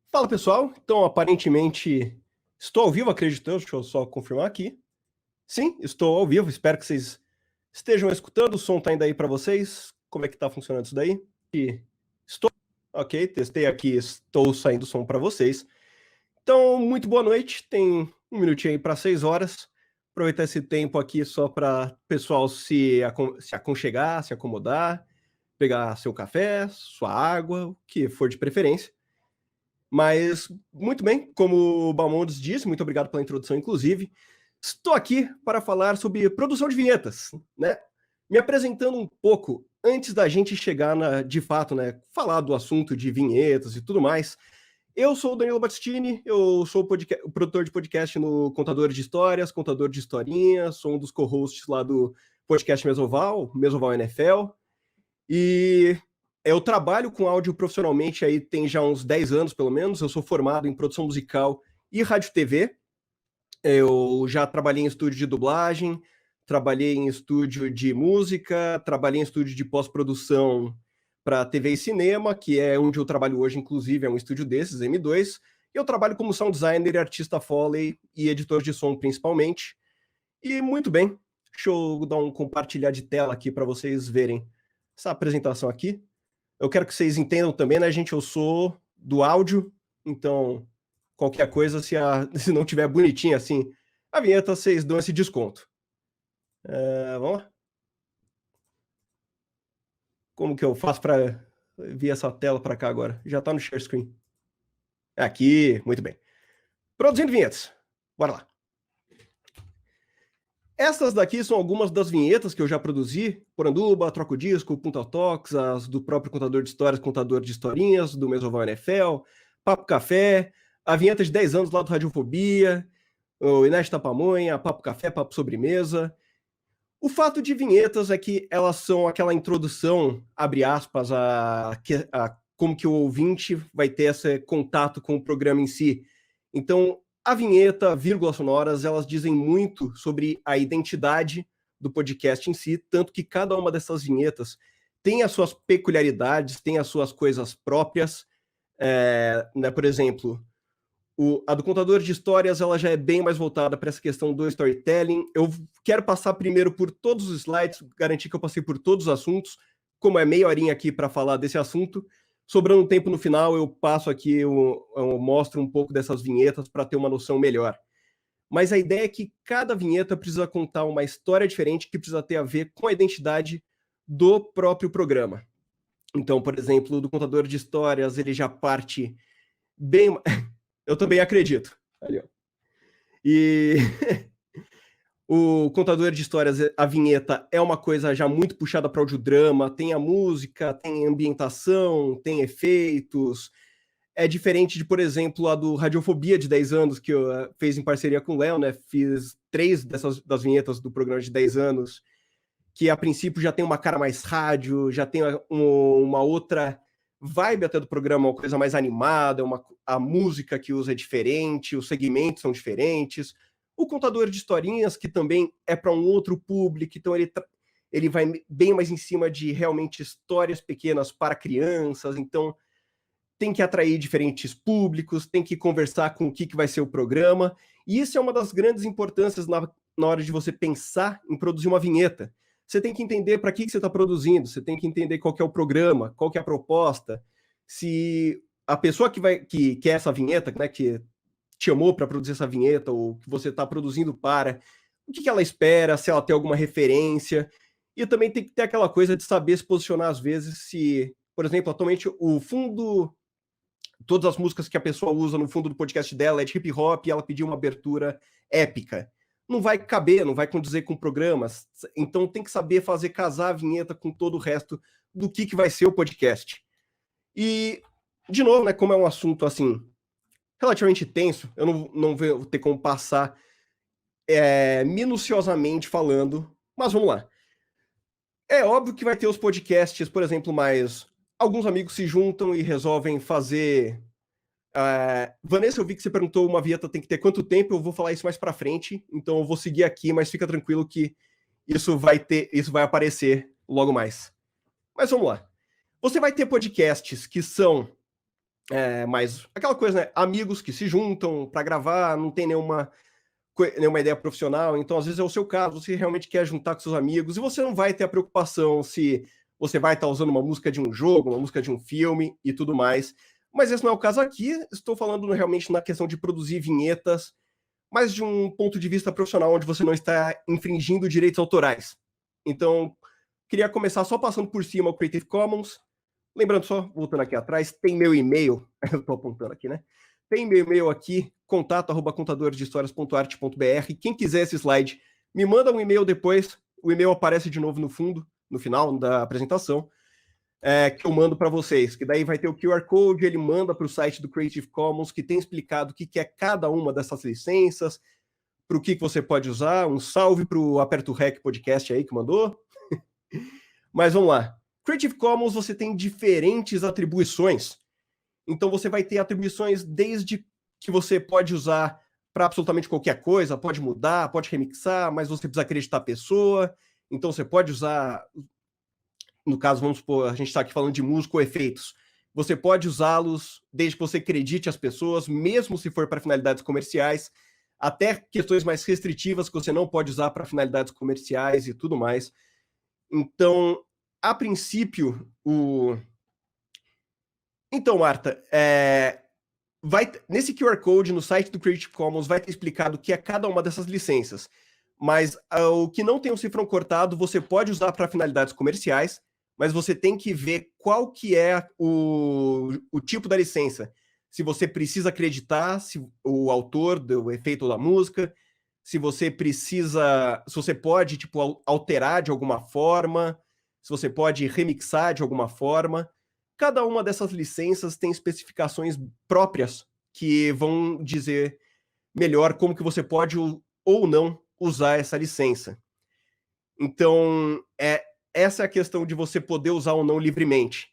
Fala pessoal, então aparentemente estou ao vivo, acreditando, deixa eu só confirmar aqui. Sim, estou ao vivo, espero que vocês estejam escutando, o som está indo aí para vocês, como é que está funcionando isso daí? Ok, testei aqui, estou saindo o som para vocês. Então, muito boa noite, tem um minutinho aí para 6 horas, aproveitar esse tempo aqui só para o pessoal se aconchegar, se acomodar, pegar seu café, sua água, o que for de preferência. Mas, muito bem, como o Balmondes disse, muito obrigado pela introdução, inclusive. Estou aqui para falar sobre produção de vinhetas, né? Me apresentando um pouco, antes da gente chegar, de fato, né, falar do assunto de vinhetas e tudo mais. Eu sou o Danilo Battistini, eu sou o produtor de podcast no Contador de Histórias, Contador de Historinhas, sou um dos co-hosts lá do podcast Mesoval NFL. E eu trabalho com áudio profissionalmente aí tem já uns 10 anos, pelo menos. Eu sou formado em produção musical e rádio TV. Eu já trabalhei em estúdio de dublagem, trabalhei em estúdio de música, trabalhei em estúdio de pós-produção para TV e cinema, que é onde eu trabalho hoje, inclusive, é um estúdio desses, M2. Eu trabalho como sound designer, artista Foley e editor de som, principalmente. E muito bem, deixa eu dar um compartilhar de tela aqui para vocês verem essa apresentação aqui. Eu quero que vocês entendam também, né, gente? Eu sou do áudio, então qualquer coisa, se não tiver bonitinho assim, a vinheta, vocês dão esse desconto. Vamos lá? Como que eu faço para vir essa tela para cá agora? Já está no share screen. Aqui, muito bem. Produzindo vinhetas. Bora lá. Essas daqui são algumas das vinhetas que eu já produzi. Poranduba, Troco Disco, Punta Talks, as do próprio Contador de Histórias, Contador de Historinhas, do Mesoval NFL, Papo Café, a vinheta de 10 anos lá do Radiofobia, o Inés Pamonha, Papo Café, Papo Sobremesa. O fato de vinhetas é que elas são aquela introdução, abre aspas, a como que o ouvinte vai ter esse contato com o programa em si. Então, a vinheta, vírgulas sonoras, elas dizem muito sobre a identidade do podcast em si, tanto que cada uma dessas vinhetas tem as suas peculiaridades, tem as suas coisas próprias. Né, por exemplo, a do Contador de Histórias, ela já é bem mais voltada para essa questão do storytelling. Eu quero passar primeiro por todos os slides, garantir que eu passei por todos os assuntos, como é meia horinha aqui para falar desse assunto. Sobrando um tempo no final, eu passo aqui, eu mostro um pouco dessas vinhetas para ter uma noção melhor. Mas a ideia é que cada vinheta precisa contar uma história diferente que precisa ter a ver com a identidade do próprio programa. Então, por exemplo, do Contador de Histórias, ele já parte bem... Eu também acredito. Ali, ó. E... O Contador de Histórias, a vinheta é uma coisa já muito puxada para o audiodrama, tem a música, tem ambientação, tem efeitos. É diferente de, por exemplo, a do Radiofobia de 10 anos, que eu fez em parceria com o Léo, né? Fiz 3 das vinhetas do programa de 10 anos, que a princípio já tem uma cara mais rádio, já tem uma outra vibe até do programa, uma coisa mais animada, a música que usa é diferente, os segmentos são diferentes. O Contador de Historinhas, que também é para um outro público, então ele vai bem mais em cima de realmente histórias pequenas para crianças, então tem que atrair diferentes públicos, tem que conversar com o que vai ser o programa, e isso é uma das grandes importâncias na hora de você pensar em produzir uma vinheta. Você tem que entender para que você está produzindo, você tem que entender qual que é o programa, qual que é a proposta, se a pessoa que quer essa vinheta, né, que te chamou para produzir essa vinheta, ou que você está produzindo para, o que ela espera, se ela tem alguma referência, e também tem que ter aquela coisa de saber se posicionar às vezes, se, por exemplo, atualmente o fundo, todas as músicas que a pessoa usa no fundo do podcast dela é de hip hop e ela pediu uma abertura épica. Não vai caber, não vai condizer com programas, então tem que saber fazer casar a vinheta com todo o resto do que vai ser o podcast. E, de novo, né, como é um assunto assim relativamente tenso, eu não vou ter como passar minuciosamente falando, mas vamos lá. É óbvio que vai ter os podcasts, por exemplo, mais alguns amigos se juntam e resolvem fazer. Vanessa, eu vi que você perguntou uma vinheta tem que ter quanto tempo, eu vou falar isso mais pra frente, então eu vou seguir aqui, mas fica tranquilo que isso vai aparecer logo mais. Mas vamos lá. Você vai ter podcasts que são mais aquela coisa, né? Amigos que se juntam para gravar, não tem nenhuma ideia profissional, então às vezes é o seu caso, você realmente quer juntar com seus amigos e você não vai ter a preocupação se você vai estar usando uma música de um jogo, uma música de um filme e tudo mais. Mas esse não é o caso aqui, estou falando realmente na questão de produzir vinhetas, mas de um ponto de vista profissional, onde você não está infringindo direitos autorais. Então, queria começar só passando por cima o Creative Commons. Lembrando só, voltando aqui atrás, tem meu e-mail, eu estou apontando aqui, né? Tem meu e-mail aqui, contato@contadordehistorias.art.br. Quem quiser esse slide, me manda um e-mail depois, o e-mail aparece de novo no fundo, no final da apresentação, que eu mando para vocês, que daí vai ter o QR Code, ele manda para o site do Creative Commons, que tem explicado o que é cada uma dessas licenças, para o que você pode usar. Um salve para o Aperto Rec Podcast aí que mandou. Mas vamos lá. Creative Commons, você tem diferentes atribuições. Então você vai ter atribuições desde que você pode usar para absolutamente qualquer coisa, pode mudar, pode remixar, mas você precisa acreditar a pessoa. Então você pode usar, no caso, vamos supor, a gente está aqui falando de música ou efeitos. Você pode usá-los desde que você acredite as pessoas, mesmo se for para finalidades comerciais, até questões mais restritivas que você não pode usar para finalidades comerciais e tudo mais. Então, a princípio, Então, Marta, nesse QR Code, no site do Creative Commons, vai ter explicado o que é cada uma dessas licenças. Mas o que não tem um cifrão cortado, você pode usar para finalidades comerciais, mas você tem que ver qual que é o tipo da licença. Se você precisa acreditar se o autor do efeito da música, se você pode alterar de alguma forma, se você pode remixar de alguma forma. Cada uma dessas licenças tem especificações próprias que vão dizer melhor como que você pode ou não usar essa licença. Então, essa é a questão de você poder usar ou não livremente.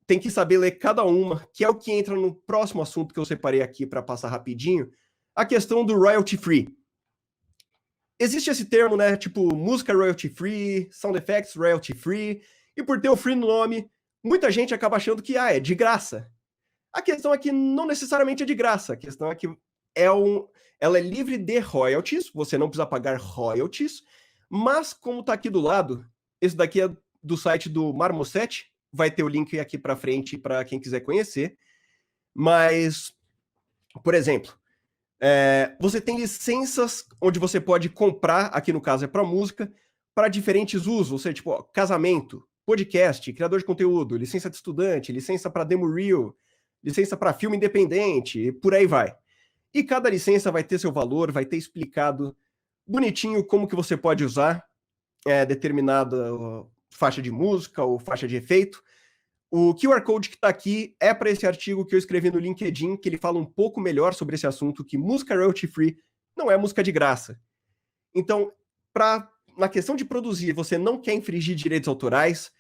Tem que saber ler cada uma, que é o que entra no próximo assunto que eu separei aqui para passar rapidinho, a questão do royalty free. Existe esse termo, né, tipo música royalty free, sound effects royalty free, e por ter o free no nome, muita gente acaba achando que é de graça. A questão é que não necessariamente é de graça. A questão é que ela é livre de royalties, você não precisa pagar royalties, mas como está aqui do lado, esse daqui é do site do Marmoset, vai ter o link aqui para frente para quem quiser conhecer. Mas, por exemplo, você tem licenças onde você pode comprar, aqui no caso é para música, para diferentes usos, ou seja, tipo, casamento, podcast, criador de conteúdo, licença de estudante, licença para demo reel, licença para filme independente, e por aí vai. E cada licença vai ter seu valor, vai ter explicado bonitinho como que você pode usar determinada faixa de música ou faixa de efeito. O QR Code que está aqui é para esse artigo que eu escrevi no LinkedIn, que ele fala um pouco melhor sobre esse assunto, que música royalty free não é música de graça. Então, na questão de produzir, você não quer infringir direitos autorais.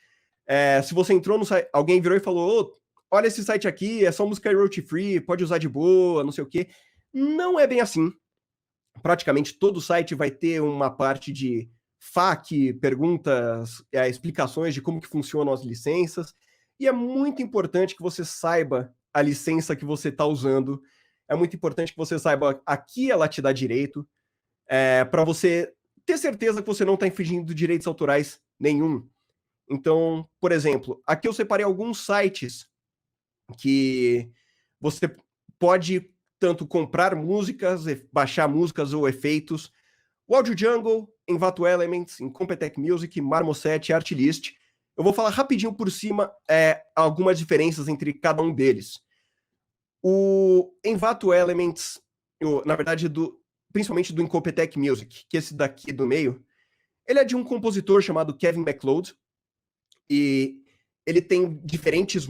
Se você entrou no site, alguém virou e falou, olha esse site aqui, é só música royalty free, pode usar de boa, não sei o quê. Não é bem assim. Praticamente todo site vai ter uma parte de FAQ, perguntas, explicações de como que funcionam as licenças. E é muito importante que você saiba a licença que você está usando. É muito importante que você saiba a que ela te dá direito, para você ter certeza que você não está infringindo direitos autorais nenhum. Então, por exemplo, aqui eu separei alguns sites que você pode tanto comprar músicas, baixar músicas ou efeitos. O Audio Jungle, Envato Elements, Incompetech Music, Marmoset, Artlist. Eu vou falar rapidinho por cima algumas diferenças entre cada um deles. O Envato Elements, na verdade, principalmente do Incompetech Music, que esse daqui do meio, ele é de um compositor chamado Kevin MacLeod, e ele tem diferentes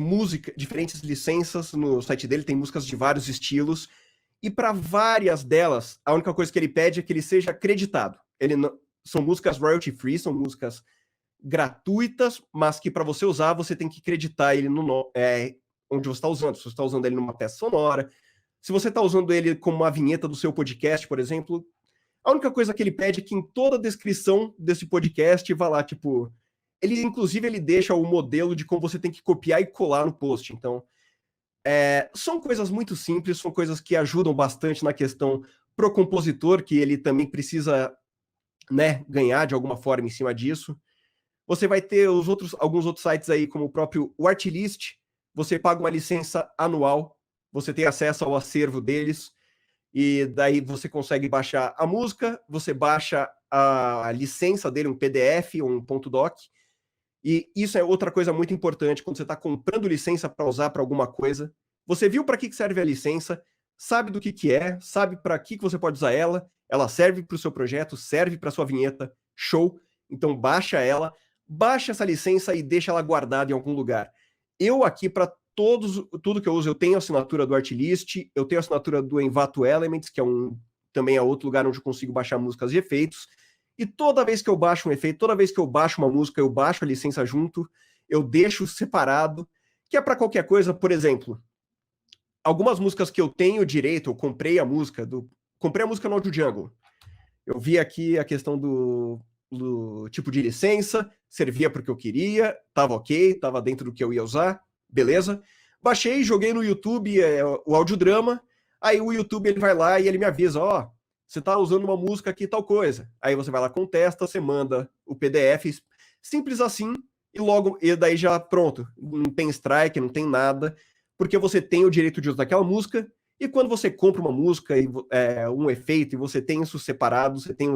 licenças no site dele, tem músicas de vários estilos, E para várias delas, a única coisa que ele pede é que ele seja acreditado. São músicas royalty free, são músicas gratuitas, mas que para você usar, você tem que acreditar ele onde você está usando. Se você está usando ele numa peça sonora, se você está usando ele como uma vinheta do seu podcast, por exemplo, a única coisa que ele pede é que em toda a descrição desse podcast vá lá, tipo... Inclusive, ele deixa o modelo de como você tem que copiar e colar no post. Então, são coisas muito simples, são coisas que ajudam bastante na questão pro compositor, que ele também precisa, né, ganhar de alguma forma em cima disso. Você vai ter alguns outros sites aí, como o próprio Artlist. Você paga uma licença anual, você tem acesso ao acervo deles, e daí você consegue baixar a música, você baixa a licença dele, um PDF ou um .doc, e isso é outra coisa muito importante, quando você está comprando licença para usar para alguma coisa, você viu para que serve a licença, sabe do que é, sabe para que você pode usar ela serve para o seu projeto, serve para sua vinheta, show, então baixa essa licença e deixa ela guardada em algum lugar. Eu aqui, para tudo que eu uso, eu tenho a assinatura do Artlist, eu tenho a assinatura do Envato Elements, que também é outro lugar onde eu consigo baixar músicas e efeitos, e toda vez que eu baixo um efeito, toda vez que eu baixo uma música, eu baixo a licença junto, eu deixo separado, que é para qualquer coisa. Por exemplo, algumas músicas que eu tenho direito, eu comprei a música no Audio Jungle. Eu vi aqui a questão do tipo de licença, servia para o que eu queria, estava ok, estava dentro do que eu ia usar, beleza. Baixei, joguei no YouTube o audiodrama, aí o YouTube ele vai lá e ele me avisa, você está usando uma música aqui tal coisa. Aí você vai lá, contesta, você manda o PDF, simples assim, e daí já pronto. Não tem strike, não tem nada, porque você tem o direito de usar aquela música, e quando você compra uma música, um efeito, e você tem isso separado, você tem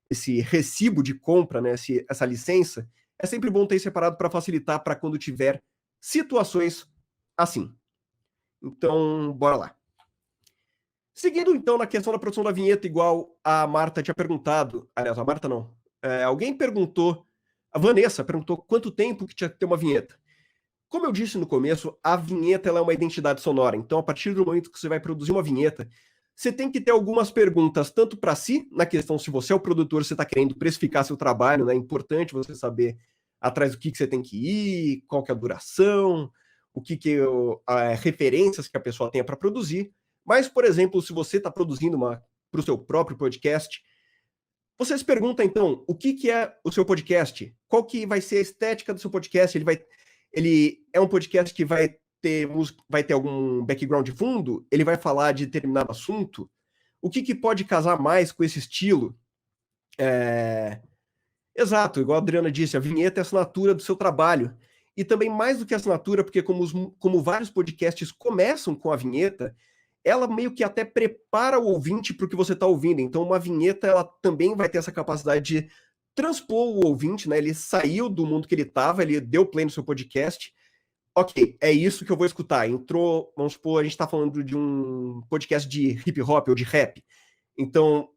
esse recibo de compra, né, essa licença, é sempre bom ter separado para facilitar para quando tiver situações assim. Então, bora lá. Seguindo, então, na questão da produção da vinheta, igual a Marta tinha perguntado, aliás, a Marta não, alguém perguntou, a Vanessa perguntou quanto tempo que tinha que ter uma vinheta. Como eu disse no começo, a vinheta ela é uma identidade sonora, então a partir do momento que você vai produzir uma vinheta, você tem que ter algumas perguntas, tanto para si, na questão se você é o produtor, você está querendo precificar seu trabalho, né? É importante você saber atrás do que você tem que ir, qual que é a duração, referências que a pessoa tenha para produzir. Mas, por exemplo, se você está produzindo para o seu próprio podcast, você se pergunta, então, o que é o seu podcast? Qual que vai ser a estética do seu podcast? Ele é um podcast que vai ter algum background de fundo? Ele vai falar de determinado assunto? O que pode casar mais com esse estilo? Exato, igual a Adriana disse, a vinheta é a assinatura do seu trabalho. E também mais do que a assinatura, porque como vários podcasts começam com a vinheta, ela meio que até prepara o ouvinte para o que você está ouvindo. Então, uma vinheta, ela também vai ter essa capacidade de transpor o ouvinte, né? Ele saiu do mundo que ele estava, ele deu play no seu podcast. Ok, é isso que eu vou escutar. Entrou, vamos supor, a gente está falando de um podcast de hip hop ou de rap. Então,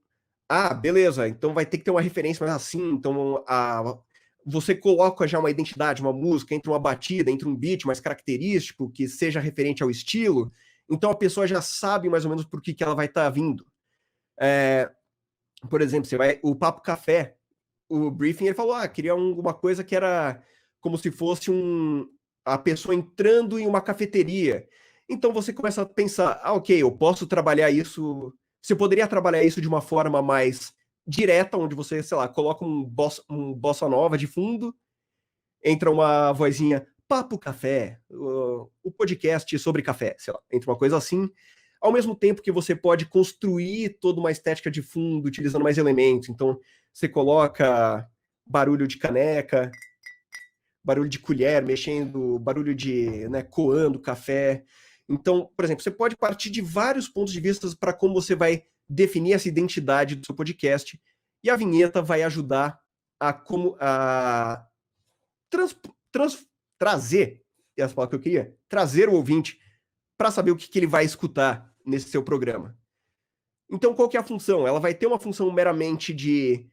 beleza, então vai ter que ter uma referência mais assim. Então, você coloca já uma identidade, uma música, entre uma batida, entre um beat mais característico, que seja referente ao estilo. Então a pessoa já sabe mais ou menos por que ela vai estar vindo. Por exemplo, o Papo Café, o briefing, ele falou, queria uma coisa que era como se fosse a pessoa entrando em uma cafeteria. Então você começa a pensar, ok, eu posso trabalhar isso, você poderia trabalhar isso de uma forma mais direta, onde você, sei lá, coloca um bossa nova de fundo, entra uma vozinha, Papo Café, o podcast sobre café, sei lá, entre uma coisa assim, ao mesmo tempo que você pode construir toda uma estética de fundo, utilizando mais elementos. Então, você coloca barulho de caneca, barulho de colher mexendo, barulho de, né, coando café. Então, por exemplo, você pode partir de vários pontos de vista para como você vai definir essa identidade do seu podcast, e a vinheta vai ajudar a trazer, essa palavra que eu queria, trazer o ouvinte para saber o que ele vai escutar nesse seu programa. Então, qual que é a função? Ela vai ter uma função meramente de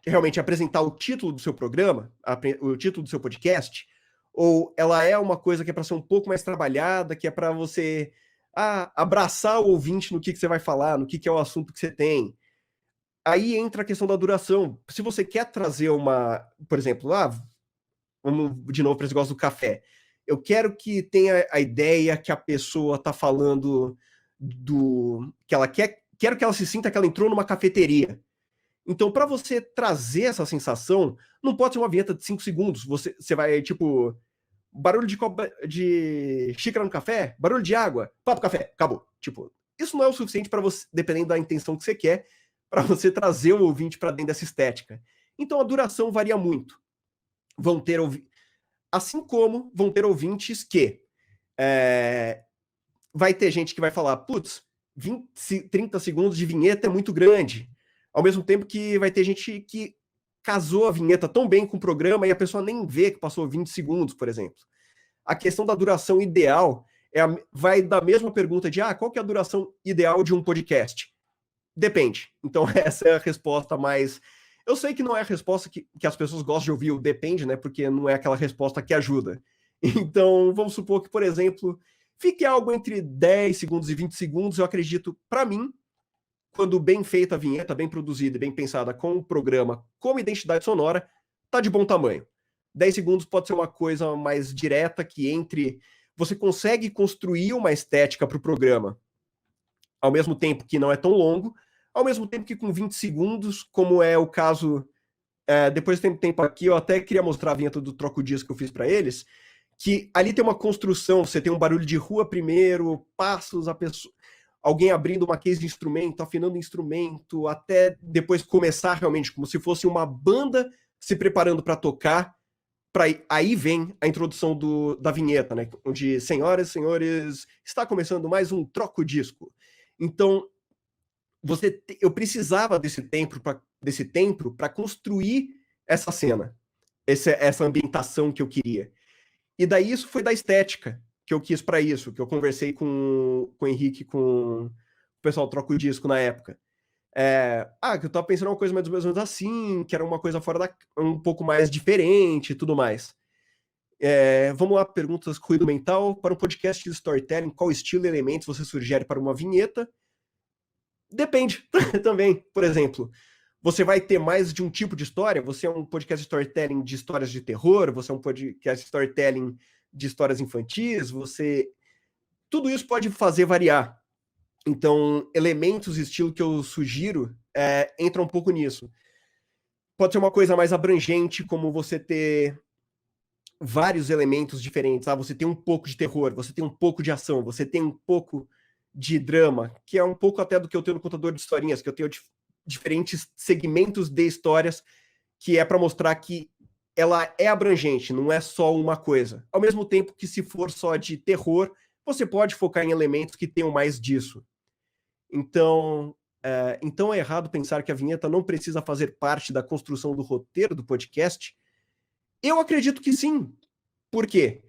realmente apresentar o título do seu programa, o título do seu podcast, ou ela é uma coisa que é para ser um pouco mais trabalhada, que é para você abraçar o ouvinte no que você vai falar, no que é o assunto que você tem. Aí entra a questão da duração. Se você quer trazer por exemplo, vamos de novo para esse negócio do café. Eu quero que tenha a ideia que a pessoa está falando que ela quero que ela se sinta que ela entrou numa cafeteria. Então, para você trazer essa sensação, não pode ser uma vinheta de 5 segundos. Você vai, tipo, barulho de xícara no café, barulho de água, papo café, acabou. Tipo, isso não é o suficiente para você, dependendo da intenção que você quer, para você trazer o ouvinte para dentro dessa estética. Então, a duração varia muito. Assim como vão ter ouvintes que vai ter gente que vai falar, putz, 30 segundos de vinheta é muito grande. Ao mesmo tempo que vai ter gente que casou a vinheta tão bem com o programa e a pessoa nem vê que passou 20 segundos, por exemplo. A questão da duração ideal vai da mesma pergunta de qual que é a duração ideal de um podcast? Depende. Então, essa é a resposta mais... Eu sei que não é a resposta que as pessoas gostam de ouvir o depende, né? Porque não é aquela resposta que ajuda. Então, vamos supor que, por exemplo, fique algo entre 10 segundos e 20 segundos. Eu acredito, para mim, quando bem feita a vinheta, bem produzida e bem pensada com o programa, como identidade sonora, tá de bom tamanho. 10 segundos pode ser uma coisa mais direta que você consegue construir uma estética para o programa, ao mesmo tempo que não é tão longo, ao mesmo tempo que com 20 segundos, como é o caso... depois tem tempo aqui, eu até queria mostrar a vinheta do Troco Dias que eu fiz para eles, que ali tem uma construção, você tem um barulho de rua primeiro, passos, alguém abrindo uma case de instrumento, afinando o instrumento, até depois começar realmente, como se fosse uma banda se preparando para tocar, aí vem a introdução da vinheta, né? Onde, senhoras e senhores, está começando mais um Troco Disco. Então, eu precisava desse tempo para construir essa cena, essa ambientação que eu queria. E daí isso foi da estética que eu quis para isso, que eu conversei com o Henrique, com o pessoal do Troco Disco na época. Que eu tava pensando uma coisa mais ou menos assim, que era uma coisa um pouco mais diferente e tudo mais. Vamos lá, perguntas ruído mental. Para um podcast de storytelling, qual estilo e elementos você sugere para uma vinheta? Depende também. Por exemplo, você vai ter mais de um tipo de história? Você é um podcast de storytelling de histórias de terror? Você é um podcast de storytelling de histórias infantis? Tudo isso pode fazer variar. Então, elementos e estilo que eu sugiro entra um pouco nisso. Pode ser uma coisa mais abrangente, como você ter vários elementos diferentes. Você tem um pouco de terror, você tem um pouco de ação, você tem um pouco de drama, que é um pouco até do que eu tenho no Contador de Historinhas, que eu tenho diferentes segmentos de histórias, que é para mostrar que ela é abrangente, não é só uma coisa. Ao mesmo tempo que, se for só de terror, você pode focar em elementos que tenham mais disso. Então é errado pensar que a vinheta não precisa fazer parte da construção do roteiro do podcast? Eu acredito que sim. Por quê?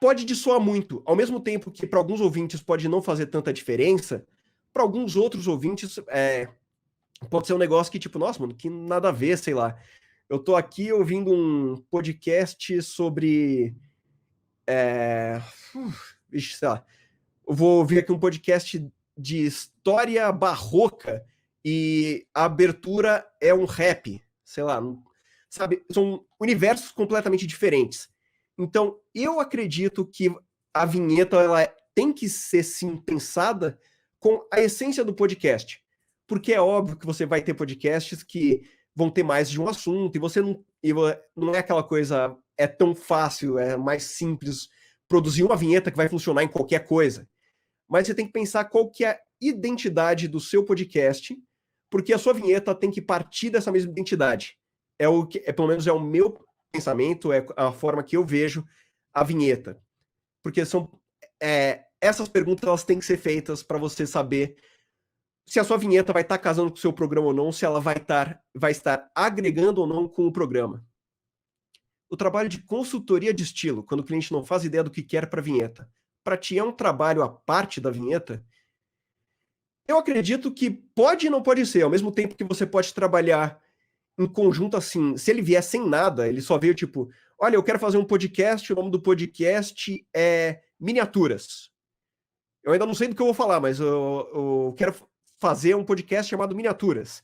Pode dissoar muito. Ao mesmo tempo que para alguns ouvintes pode não fazer tanta diferença, para alguns outros ouvintes pode ser um negócio que, tipo, nossa, mano, que nada a ver, sei lá. Eu tô aqui ouvindo um podcast sobre... sei lá. Eu vou ouvir aqui um podcast de história barroca e a abertura é um rap, sei lá, sabe? São universos completamente diferentes. Então, eu acredito que a vinheta ela tem que ser, sim, pensada com a essência do podcast. Porque é óbvio que você vai ter podcasts que vão ter mais de um assunto, e não é aquela coisa, é tão fácil, é mais simples produzir uma vinheta que vai funcionar em qualquer coisa. Mas você tem que pensar qual que é a identidade do seu podcast, porque a sua vinheta tem que partir dessa mesma identidade. Pelo menos é o meu pensamento, é a forma que eu vejo a vinheta. Porque essas perguntas elas têm que ser feitas para você saber se a sua vinheta vai estar casando com o seu programa ou não, se ela vai estar agregando ou não com o programa. O trabalho de consultoria de estilo, quando o cliente não faz ideia do que quer para a vinheta, para ti é um trabalho à parte da vinheta? Eu acredito que pode e não pode ser, ao mesmo tempo que você pode trabalhar em conjunto assim. Se ele vier sem nada, ele só veio tipo, olha, eu quero fazer um podcast, o nome do podcast é miniaturas. Eu ainda não sei do que eu vou falar, mas eu quero fazer um podcast chamado Miniaturas.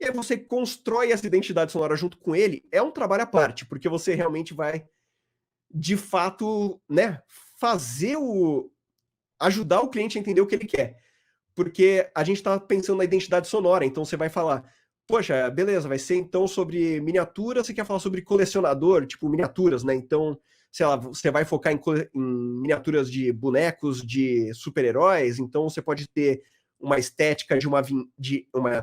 E aí você constrói essa identidade sonora junto com ele. É um trabalho à parte, porque você realmente vai, de fato, né, fazer ajudar o cliente a entender o que ele quer. Porque a gente está pensando na identidade sonora, então você vai falar, poxa, beleza, vai ser então sobre miniatura, você quer falar sobre colecionador, tipo miniaturas, né? Então, sei lá, você vai focar em miniaturas de bonecos, de super-heróis, então você pode ter uma estética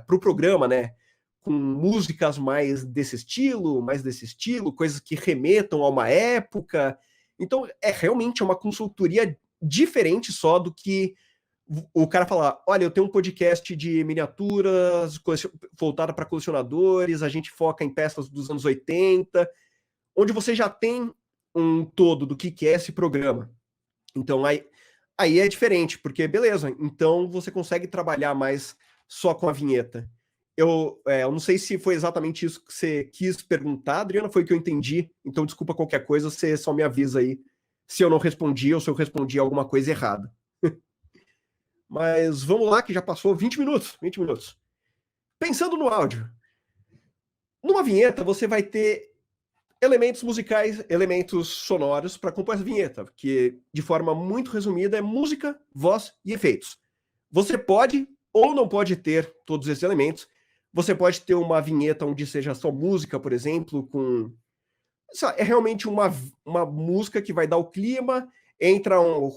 pro programa, né? Com músicas mais desse estilo, coisas que remetam a uma época. Então, é realmente uma consultoria diferente só do que o cara falar, olha, eu tenho um podcast de miniaturas voltada para colecionadores, a gente foca em peças dos anos 80, onde você já tem um todo do que é esse programa. Então, aí é diferente, porque beleza, então você consegue trabalhar mais só com a vinheta. Eu não sei se foi exatamente isso que você quis perguntar, Adriana, foi o que eu entendi, então desculpa qualquer coisa, você só me avisa aí se eu não respondi ou se eu respondi alguma coisa errada. Mas vamos lá, que já passou 20 minutos. 20 minutos. Pensando no áudio. Numa vinheta, você vai ter elementos musicais, elementos sonoros para compor essa vinheta, que, de forma muito resumida, é música, voz e efeitos. Você pode ou não pode ter todos esses elementos. Você pode ter uma vinheta onde seja só música, por exemplo, com... É realmente uma música que vai dar o clima, entra um...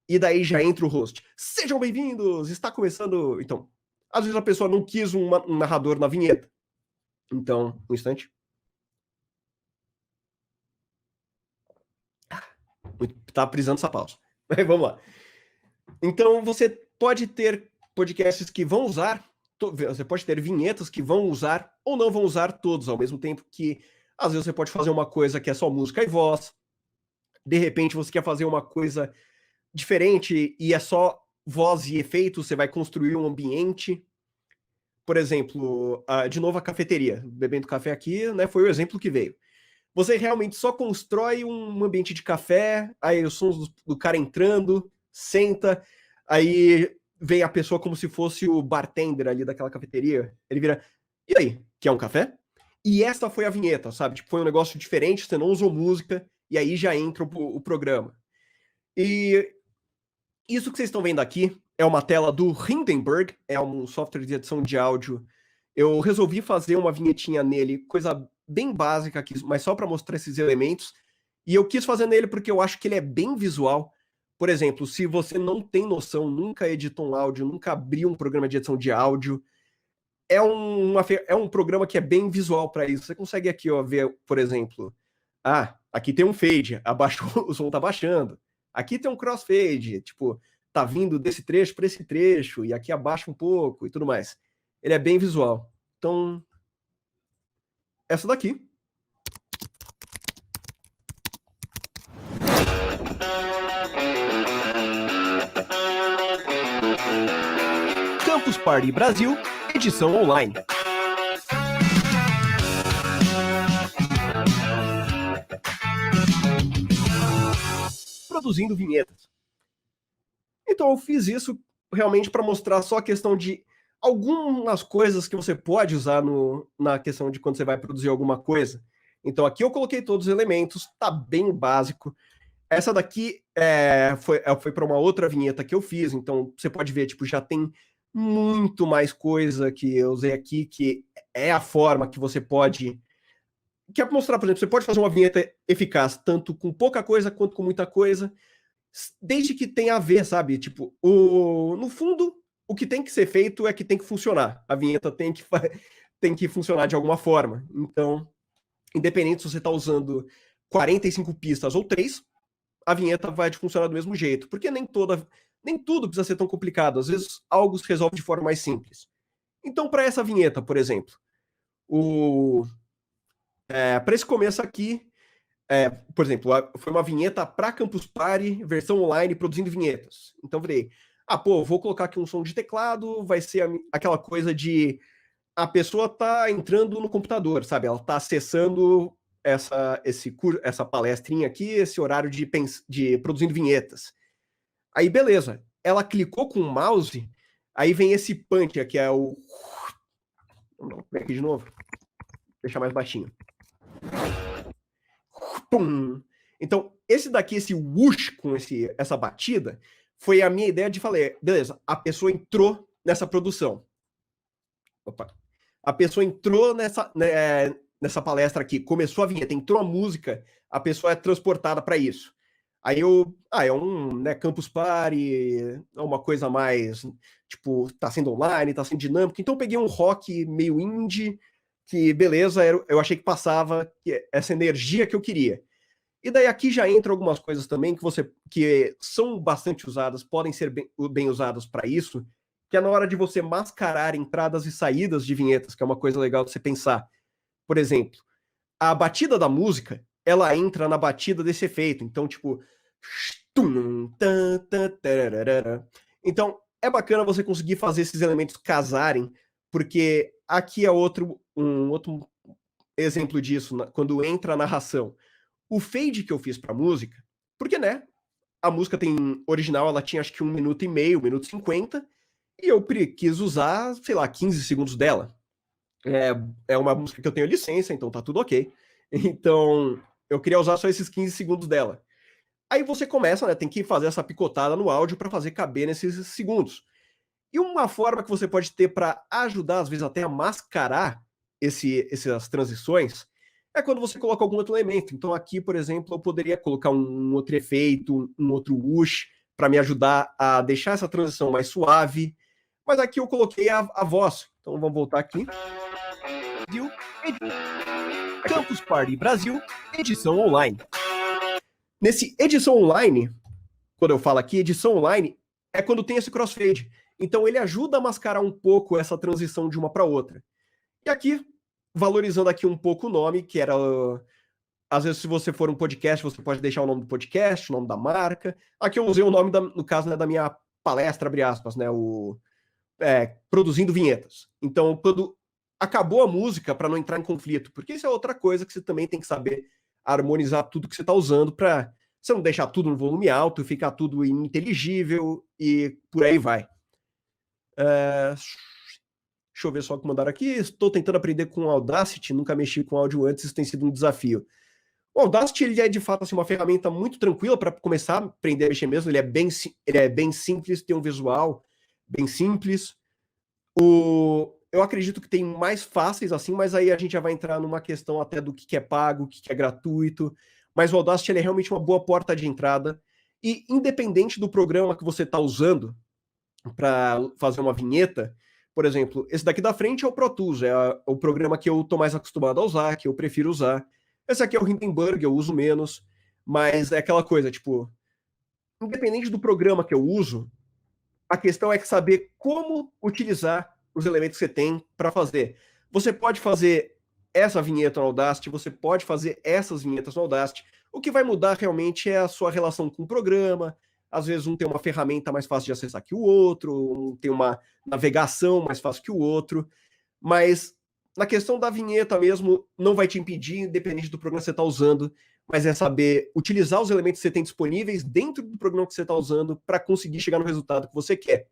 E daí já entra o host. Sejam bem-vindos! Está começando... Então, às vezes a pessoa não quis um narrador na vinheta. Então, um instante. Tá precisando dessa pausa. Mas vamos lá. Então, você pode ter podcasts que vão usar... Você pode ter vinhetas que vão usar ou não vão usar todos, ao mesmo tempo que, às vezes, você pode fazer uma coisa que é só música e voz. De repente, você quer fazer uma coisa diferente e é só voz e efeitos, você vai construir um ambiente. Por exemplo, de novo a cafeteria, bebendo café aqui, né, foi o exemplo que veio. Você realmente só constrói um ambiente de café, aí os sons do cara entrando, senta, aí vem a pessoa como se fosse o bartender ali daquela cafeteria, ele vira, e aí, quer um café? E essa foi a vinheta, sabe? Tipo, foi um negócio diferente, você não usou música, e aí já entra o programa. E isso que vocês estão vendo aqui é uma tela do Hindenburg, é um software de edição de áudio. Eu resolvi fazer uma vinhetinha nele, coisa bem básica aqui, mas só para mostrar esses elementos. E eu quis fazer nele porque eu acho que ele é bem visual. Por exemplo, se você não tem noção, nunca editou um áudio, nunca abriu um programa de edição de áudio, é um programa que é bem visual para isso. Você consegue aqui, ó, ver, por exemplo, aqui tem um fade, o som tá baixando. Aqui tem um crossfade, tipo, tá vindo desse trecho para esse trecho, e aqui abaixa um pouco e tudo mais. Ele é bem visual. Então, essa daqui. Campus Party Brasil, edição online. Produzindo vinhetas. Então eu fiz isso realmente para mostrar só a questão de algumas coisas que você pode usar na questão de quando você vai produzir alguma coisa. Então aqui eu coloquei todos os elementos, tá bem básico. Essa daqui foi para uma outra vinheta que eu fiz, então você pode ver, tipo, já tem muito mais coisa que eu usei aqui, que é a forma que você pode... Quer mostrar, por exemplo, você pode fazer uma vinheta eficaz tanto com pouca coisa quanto com muita coisa, desde que tenha a ver, sabe? Tipo, no fundo, o que tem que ser feito é que tem que funcionar. A vinheta tem que funcionar de alguma forma. Então, independente se você está usando 45 pistas ou 3, a vinheta vai funcionar do mesmo jeito. Porque nem tudo precisa ser tão complicado. Às vezes, algo se resolve de forma mais simples. Então, para essa vinheta, por exemplo, para esse começo aqui, por exemplo, foi uma vinheta para Campus Party, versão online, produzindo vinhetas. Então, virei, vou colocar aqui um som de teclado, vai ser aquela coisa de a pessoa tá entrando no computador, sabe? Ela tá acessando essa palestrinha aqui, esse horário de produzindo vinhetas. Aí, beleza. Ela clicou com o mouse, aí vem esse punch, que é o... Vamos ver aqui de novo. Deixar mais baixinho. Pum. Então, esse daqui, esse whoosh com essa batida, foi a minha ideia de falar, beleza, a pessoa entrou nessa produção. Opa. A pessoa entrou nessa palestra aqui, começou a vinheta, entrou a música, a pessoa é transportada para isso. Aí é um Campus Party, é uma coisa mais, tipo, tá sendo online, tá sendo dinâmico. Então eu peguei um rock meio indie, que beleza, eu achei que passava essa energia que eu queria. E daí aqui já entra algumas coisas também que são bastante usadas, podem ser bem usadas para isso, que é na hora de você mascarar entradas e saídas de vinhetas, que é uma coisa legal de você pensar. Por exemplo, a batida da música, ela entra na batida desse efeito. Então, tipo... Então, é bacana você conseguir fazer esses elementos casarem, porque aqui é um outro exemplo disso, quando entra a narração. O fade que eu fiz pra música, porque, né, a música original, ela tinha acho que 1 minuto e meio, 1 minuto e 50, e eu quis usar, sei lá, 15 segundos dela. É uma música que eu tenho licença, então tá tudo ok. Então, eu queria usar só esses 15 segundos dela. Aí você começa, né, tem que fazer essa picotada no áudio para fazer caber nesses segundos. E uma forma que você pode ter para ajudar, às vezes, até a mascarar essas transições, é quando você coloca algum outro elemento. Então aqui, por exemplo, eu poderia colocar um outro efeito, um outro whoosh, para me ajudar a deixar essa transição mais suave. Mas aqui eu coloquei a voz. Então vamos voltar aqui. Campus Party Brasil, edição online. Nesse edição online, quando eu falo aqui, edição online, é quando tem esse crossfade. Então ele ajuda a mascarar um pouco essa transição de uma para outra. E aqui, valorizando aqui um pouco o nome, que era... Às vezes, se você for um podcast, você pode deixar o nome do podcast, o nome da marca. Aqui eu usei o nome, no caso, né, da minha palestra, abre aspas, né, Produzindo Vinhetas. Então, quando acabou a música, para não entrar em conflito, porque isso é outra coisa que você também tem que saber harmonizar tudo que você está usando para você não deixar tudo no volume alto, ficar tudo ininteligível e por aí vai. Deixa eu ver só o que mandaram aqui. Estou tentando aprender com o Audacity, nunca mexi com áudio antes, isso tem sido um desafio. O Audacity ele é de fato assim, uma ferramenta muito tranquila para começar a aprender a mexer mesmo. Ele é bem simples, tem um visual bem simples. Eu acredito que tem mais fáceis assim, mas aí a gente já vai entrar numa questão até do que é pago, o que é gratuito. Mas o Audacity ele é realmente uma boa porta de entrada. E independente do programa que você está usando para fazer uma vinheta, por exemplo, esse daqui da frente é o Pro Tools, é o programa que eu estou mais acostumado a usar, que eu prefiro usar. Esse aqui é o Hindenburg, eu uso menos, mas é aquela coisa, tipo, independente do programa que eu uso, a questão é saber como utilizar os elementos que você tem para fazer. Você pode fazer essa vinheta no Audacity, você pode fazer essas vinhetas no Audacity. O que vai mudar realmente é a sua relação com o programa. Às vezes um tem uma ferramenta mais fácil de acessar que o outro, um tem uma navegação mais fácil que o outro, mas na questão da vinheta mesmo, não vai te impedir, independente do programa que você está usando, mas é saber utilizar os elementos que você tem disponíveis dentro do programa que você está usando para conseguir chegar no resultado que você quer.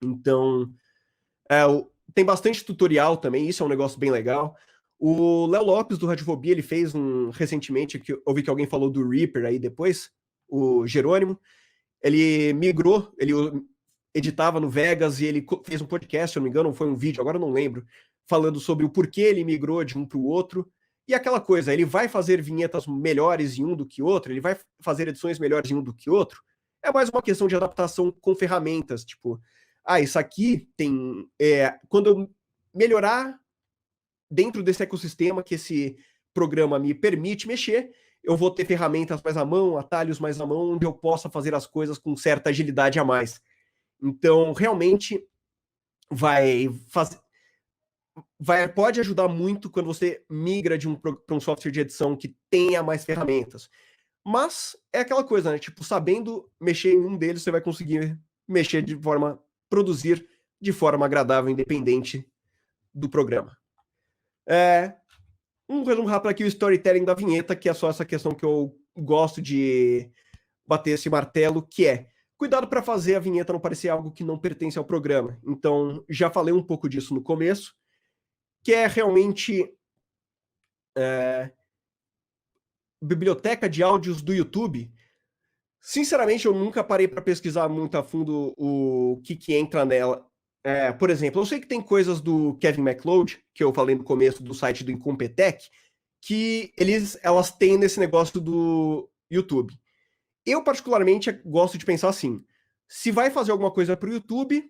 Então, tem bastante tutorial também, isso é um negócio bem legal. O Léo Lopes, do Radiofobia, ele fez recentemente, que eu ouvi que alguém falou do Reaper aí depois, o Jerônimo, ele migrou, ele editava no Vegas e ele fez um podcast, se eu não me engano, foi um vídeo, agora eu não lembro, falando sobre o porquê ele migrou de um para o outro. E aquela coisa, ele vai fazer vinhetas melhores em um do que outro, ele vai fazer edições melhores em um do que outro. É mais uma questão de adaptação com ferramentas, tipo, isso aqui tem... quando eu melhorar dentro desse ecossistema que esse programa me permite mexer, eu vou ter ferramentas mais à mão, atalhos mais à mão, onde eu possa fazer as coisas com certa agilidade a mais. Então, realmente, pode ajudar muito quando você migra para um software de edição que tenha mais ferramentas. Mas é aquela coisa, né? Tipo, sabendo mexer em um deles, você vai conseguir produzir de forma agradável, independente do programa. Um resumo rápido aqui, o storytelling da vinheta, que é só essa questão que eu gosto de bater esse martelo, que é cuidado para fazer a vinheta não parecer algo que não pertence ao programa. Então, já falei um pouco disso no começo, que é realmente biblioteca de áudios do YouTube. Sinceramente, eu nunca parei para pesquisar muito a fundo o que entra nela. Por exemplo, eu sei que tem coisas do Kevin MacLeod, que eu falei no começo do site do Incompetech, que elas têm nesse negócio do YouTube. Eu, particularmente, gosto de pensar assim: se vai fazer alguma coisa para o YouTube,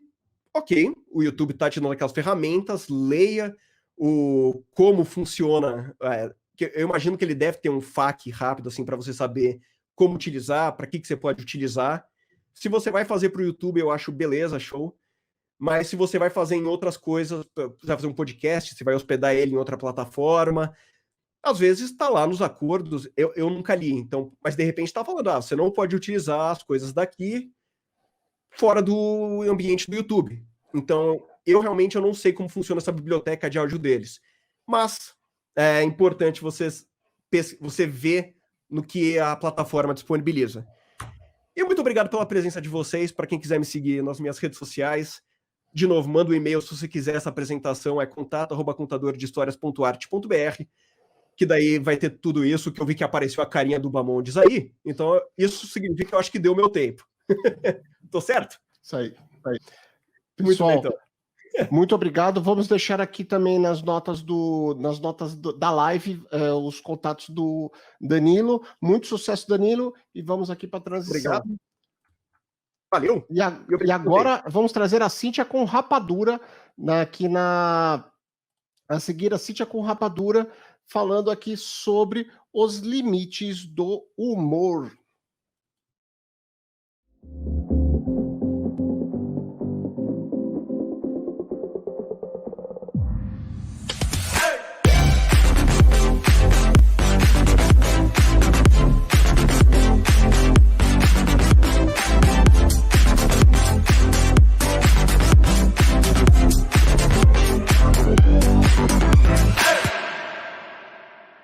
ok, o YouTube está te dando aquelas ferramentas, leia como funciona. Eu imagino que ele deve ter um FAQ rápido assim para você saber como utilizar, para que você pode utilizar. Se você vai fazer para o YouTube, eu acho beleza, show. Mas se você vai fazer em outras coisas, você vai fazer um podcast, você vai hospedar ele em outra plataforma, às vezes está lá nos acordos, eu nunca li, então, mas de repente está falando, você não pode utilizar as coisas daqui fora do ambiente do YouTube. Então, eu não sei como funciona essa biblioteca de áudio deles. Mas é importante você ver no que a plataforma disponibiliza. E muito obrigado pela presença de vocês. Para quem quiser me seguir nas minhas redes sociais, de novo, manda um e-mail se você quiser essa apresentação, é contato@contadordehistorias.art.br, que daí vai ter tudo isso, que eu vi que apareceu a carinha do Bamondes aí. Então, isso significa que eu acho que deu meu tempo. Tô certo? Isso aí. Muito bem, Pessoal, então. muito obrigado. Vamos deixar aqui também nas notas da live os contatos do Danilo. Muito sucesso, Danilo. E vamos aqui para a transição. Obrigado. Valeu. E agora vamos trazer a Cíntia com rapadura a seguir a Cíntia com rapadura, falando aqui sobre os limites do humor.